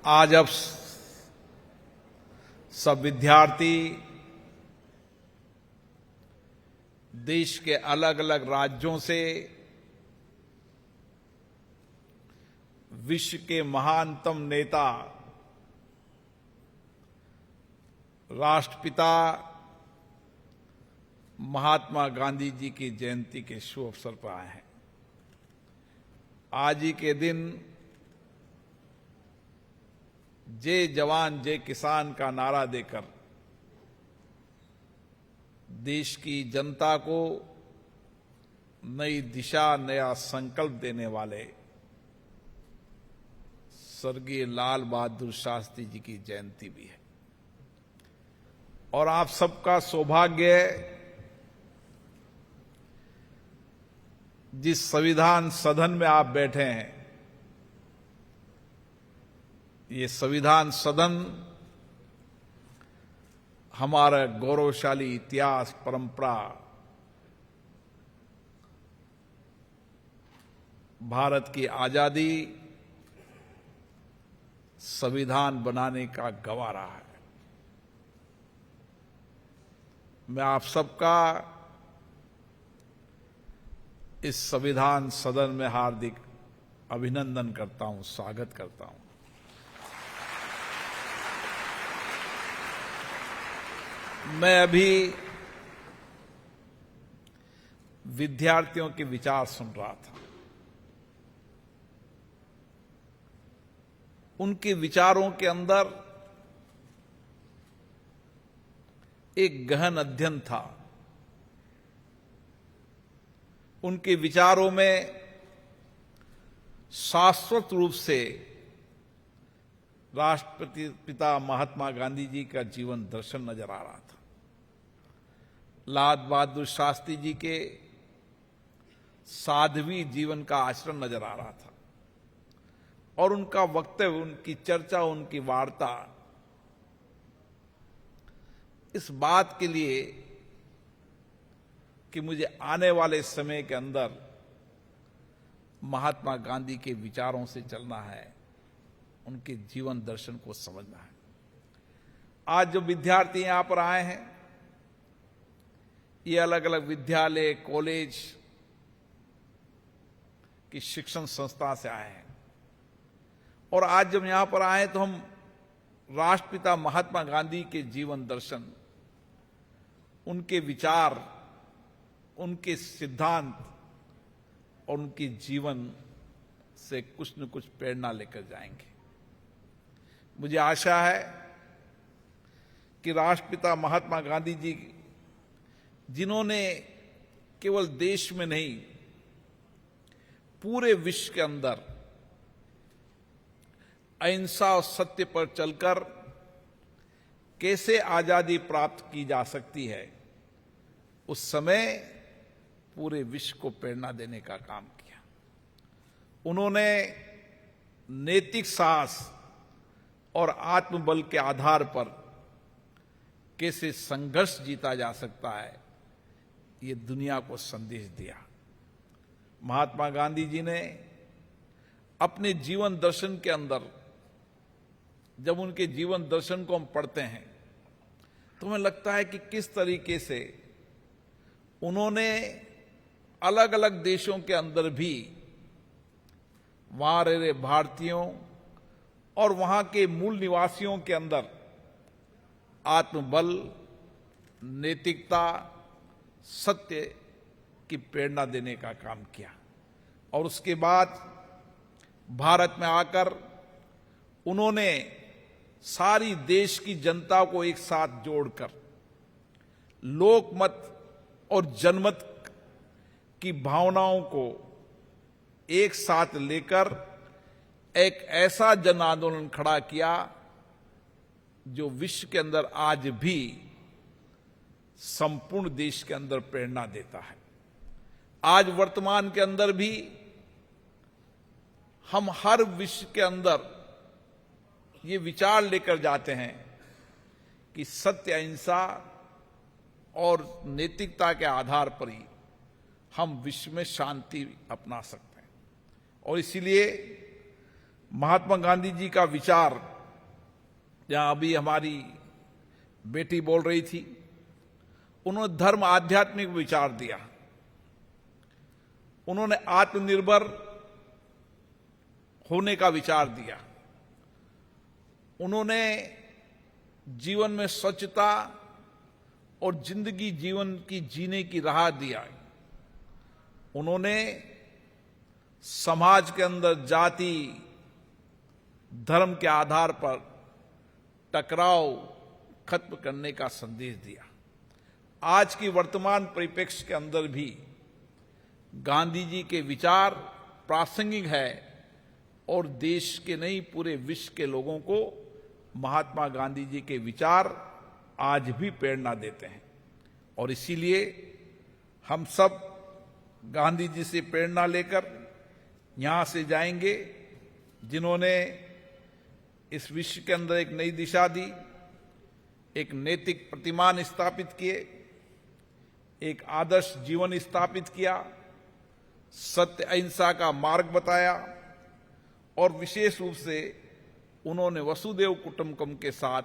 आज अब सब विद्यार्थी देश के अलग अलग राज्यों से विश्व के महानतम नेता राष्ट्रपिता महात्मा गांधी जी की जयंती के शुभ अवसर पर आए हैं। आज ही के दिन जय जवान जय किसान का नारा देकर देश की जनता को नई दिशा, नया संकल्प देने वाले स्वर्गीय लाल बहादुर शास्त्री जी की जयंती भी है। और आप सबका सौभाग्य है, जिस संविधान सदन में आप बैठे हैं, ये संविधान सदन हमारा गौरवशाली इतिहास, परंपरा, भारत की आजादी, संविधान बनाने का गवाह रहा है। मैं आप सबका इस संविधान सदन में हार्दिक अभिनंदन करता हूं, स्वागत करता हूं। मैं अभी विद्यार्थियों के विचार सुन रहा था। उनके विचारों के अंदर एक गहन अध्ययन था। उनके विचारों में शाश्वत रूप से राष्ट्रपति पिता महात्मा गांधी जी का जीवन दर्शन नजर आ रहा था। लाल बहादुर शास्त्री जी के साध्वी जीवन का आचरण नजर आ रहा था। और उनका वक्तव्य, उनकी चर्चा, उनकी वार्ता इस बात के लिए कि मुझे आने वाले समय के अंदर महात्मा गांधी के विचारों से चलना है, उनके जीवन दर्शन को समझना है। आज जो विद्यार्थी यहां पर आए हैं, ये अलग अलग विद्यालय, कॉलेज की शिक्षण संस्था से आए हैं। और आज जब यहां पर आए तो हम राष्ट्रपिता महात्मा गांधी के जीवन दर्शन, उनके विचार, उनके सिद्धांत और उनके जीवन से कुछ न कुछ प्रेरणा लेकर जाएंगे। मुझे आशा है कि राष्ट्रपिता महात्मा गांधी जी, जिन्होंने केवल देश में नहीं पूरे विश्व के अंदर अहिंसा और सत्य पर चलकर कैसे आजादी प्राप्त की जा सकती है, उस समय पूरे विश्व को प्रेरणा देने का काम किया। उन्होंने नैतिक साहस और आत्मबल के आधार पर कैसे संघर्ष जीता जा सकता है, ये दुनिया को संदेश दिया। महात्मा गांधी जी ने अपने जीवन दर्शन के अंदर, जब उनके जीवन दर्शन को हम पढ़ते हैं तो हमें लगता है कि किस तरीके से उन्होंने अलग अलग देशों के अंदर भी वहां रह रहे भारतीयों और वहां के मूल निवासियों के अंदर आत्मबल, नैतिकता, सत्य की प्रेरणा देने का काम किया। और उसके बाद भारत में आकर उन्होंने सारी देश की जनता को एक साथ जोड़कर लोकमत और जनमत की भावनाओं को एक साथ लेकर एक ऐसा जन आंदोलन खड़ा किया जो विश्व के अंदर आज भी संपूर्ण देश के अंदर प्रेरणा देता है। आज वर्तमान के अंदर भी हम हर विश्व के अंदर ये विचार लेकर जाते हैं कि सत्य, अहिंसा और नैतिकता के आधार पर ही हम विश्व में शांति अपना सकते हैं। और इसीलिए महात्मा गांधी जी का विचार जहां अभी हमारी बेटी बोल रही थी, उन्होंने धर्म आध्यात्मिक विचार दिया। उन्होंने आत्मनिर्भर होने का विचार दिया। उन्होंने जीवन में स्वच्छता और जिंदगी जीवन की जीने की राह दिया। उन्होंने समाज के अंदर जाति धर्म के आधार पर टकराव खत्म करने का संदेश दिया। आज की वर्तमान परिप्रेक्ष्य के अंदर भी गांधी जी के विचार प्रासंगिक है और देश के नहीं पूरे विश्व के लोगों को महात्मा गांधी जी के विचार आज भी प्रेरणा देते हैं। और इसीलिए हम सब गांधी जी से प्रेरणा लेकर यहां से जाएंगे, जिन्होंने इस विश्व के अंदर एक नई दिशा दी, एक नैतिक प्रतिमान स्थापित किए, एक आदर्श जीवन स्थापित किया, सत्य अहिंसा का मार्ग बताया और विशेष रूप से उन्होंने वसुदेव कुटुंबकम के साथ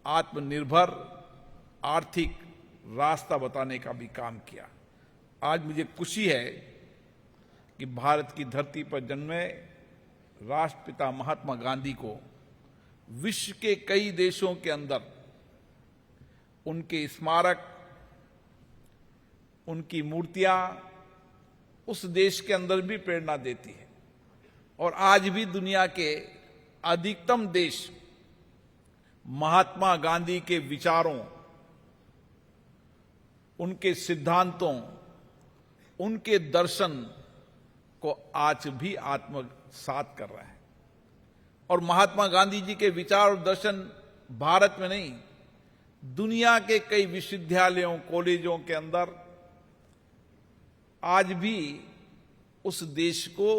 आत्मनिर्भर आर्थिक रास्ता बताने का भी काम किया। आज मुझे खुशी है कि भारत की धरती पर जन्मे राष्ट्रपिता महात्मा गांधी को विश्व के कई देशों के अंदर उनके स्मारक, उनकी मूर्तियां उस देश के अंदर भी प्रेरणा देती है। और आज भी दुनिया के अधिकतम देश महात्मा गांधी के विचारों, उनके सिद्धांतों, उनके दर्शन को आज भी आत्मसात कर रहे हैं। और महात्मा गांधी जी के विचार और दर्शन भारत में नहीं, दुनिया के कई विश्वविद्यालयों, कॉलेजों के अंदर आज भी उस देश को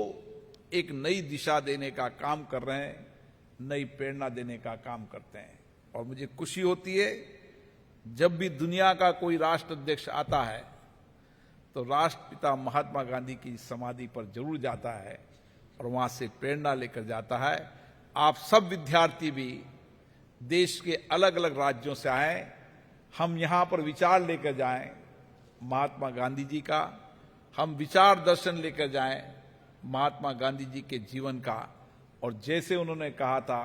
एक नई दिशा देने का काम कर रहे हैं, नई प्रेरणा देने का काम करते हैं। और मुझे खुशी होती है जब भी दुनिया का कोई राष्ट्र अध्यक्ष आता है तो राष्ट्रपिता महात्मा गांधी की समाधि पर जरूर जाता है और वहां से प्रेरणा लेकर जाता है। आप सब विद्यार्थी भी देश के अलग अलग राज्यों से आए, हम यहां पर विचार लेकर जाएं महात्मा गांधी जी का, हम विचार दर्शन लेकर जाएं महात्मा गांधी जी के जीवन का। और जैसे उन्होंने कहा था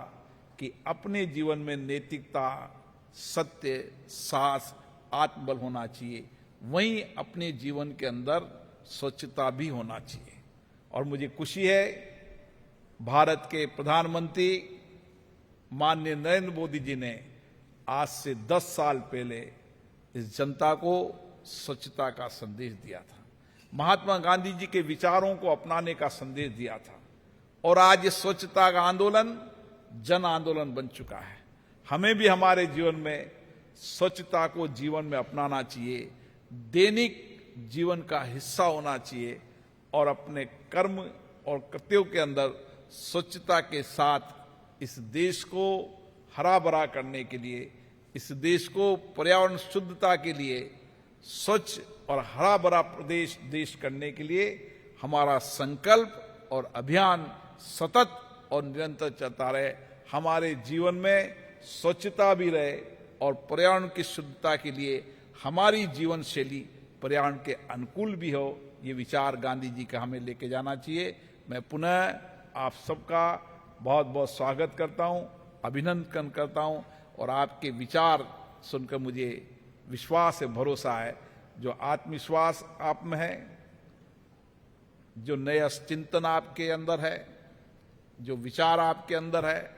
कि अपने जीवन में नैतिकता, सत्य, साहस, आत्मबल होना चाहिए, वहीं अपने जीवन के अंदर स्वच्छता भी होना चाहिए। और मुझे खुशी है भारत के प्रधानमंत्री माननीय नरेंद्र मोदी जी ने आज से 10 साल पहले इस जनता को स्वच्छता का संदेश दिया था, महात्मा गांधी जी के विचारों को अपनाने का संदेश दिया था। और आज इस स्वच्छता का आंदोलन जन आंदोलन बन चुका है। हमें भी हमारे जीवन में स्वच्छता को जीवन में अपनाना चाहिए, दैनिक जीवन का हिस्सा होना चाहिए और अपने कर्म और कृत्यों के अंदर स्वच्छता के साथ इस देश को हरा भरा करने के लिए, इस देश को पर्यावरण शुद्धता के लिए स्वच्छ और हरा भरा प्रदेश देश करने के लिए हमारा संकल्प और अभियान सतत और निरंतर चलता रहे। हमारे जीवन में स्वच्छता भी रहे और पर्यावरण की शुद्धता के लिए हमारी जीवन शैली पर्यावरण के अनुकूल भी हो, ये विचार गांधी जी का हमें लेके जाना चाहिए। मैं पुनः आप सबका बहुत बहुत स्वागत करता हूं, अभिनंदन करता हूं और आपके विचार सुनकर मुझे विश्वास है, भरोसा है, जो आत्मविश्वास आप में है, जो नया चिंतन आपके अंदर है, जो विचार आपके अंदर है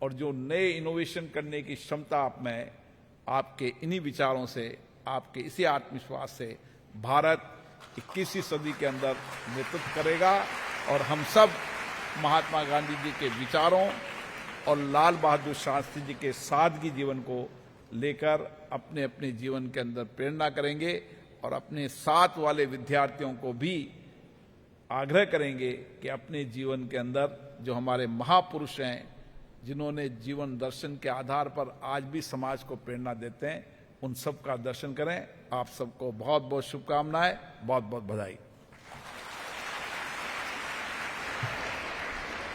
और जो नए इनोवेशन करने की क्षमता आप में है, आपके इन्हीं विचारों से, आपके इसी आत्मविश्वास से भारत 21वीं सदी के अंदर नेतृत्व करेगा। और हम सब महात्मा गांधी जी के विचारों और लाल बहादुर शास्त्री जी के सादगी जीवन को लेकर अपने अपने जीवन के अंदर प्रेरणा करेंगे और अपने साथ वाले विद्यार्थियों को भी आग्रह करेंगे कि अपने जीवन के अंदर जो हमारे महापुरुष हैं, जिन्होंने जीवन दर्शन के आधार पर आज भी समाज को प्रेरणा देते हैं, उन सब का दर्शन करें। आप सबको बहुत बहुत शुभकामनाएं, बहुत बहुत बधाई।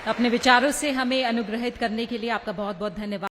अपने विचारों से हमें अनुग्रहित करने के लिए आपका बहुत बहुत धन्यवाद।